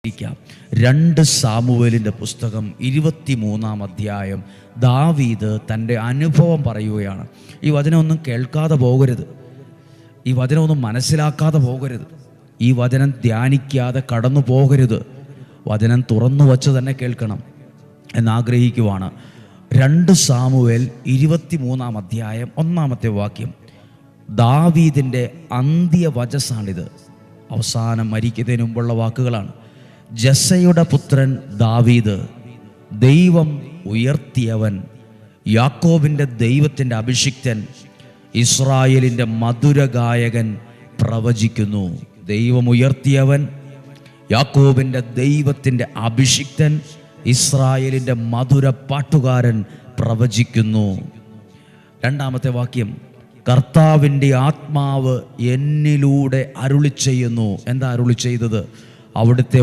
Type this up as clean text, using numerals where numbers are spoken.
2 സാമുവേലിൻ്റെ പുസ്തകം 23-ാം അധ്യായം. ദാവീദ് തൻ്റെ അനുഭവം പറയുകയാണ്. ഈ വചനമൊന്നും കേൾക്കാതെ പോകരുത്, ഈ വചനമൊന്നും മനസ്സിലാക്കാതെ പോകരുത്, ഈ വചനം ധ്യാനിക്കാതെ കടന്നു പോകരുത്. വചനം തുറന്നു വച്ച് തന്നെ കേൾക്കണം എന്നാഗ്രഹിക്കുവാണ്. 2 സാമുവേൽ 23-ാം അധ്യായം 1-ാമത്തെ വാക്യം. ദാവീദിൻ്റെ അന്ത്യവചസ്സാണിത്. അവസാനം മരിക്കുന്നതിന് മുമ്പുള്ള വാക്കുകളാണ്. ജസ്സയുടെ പുത്രൻ ദാവീദ്, ദൈവം ഉയർത്തിയവൻ, യാക്കോബിൻ്റെ ദൈവത്തിൻ്റെ അഭിഷിക്തൻ, ഇസ്രായേലിൻ്റെ മധുരഗായകൻ പ്രവചിക്കുന്നു. ദൈവം ഉയർത്തിയവൻ, യാക്കോബിൻ്റെ ദൈവത്തിൻ്റെ അഭിഷിക്തൻ, ഇസ്രായേലിൻ്റെ മധുര പാട്ടുകാരൻ പ്രവചിക്കുന്നു. 2-ാമത്തെ വാക്യം, കർത്താവിൻ്റെ ആത്മാവ് എന്നിലൂടെ അരുളി ചെയ്യുന്നു. എന്താ അരുളി ചെയ്തത്? അവിടുത്തെ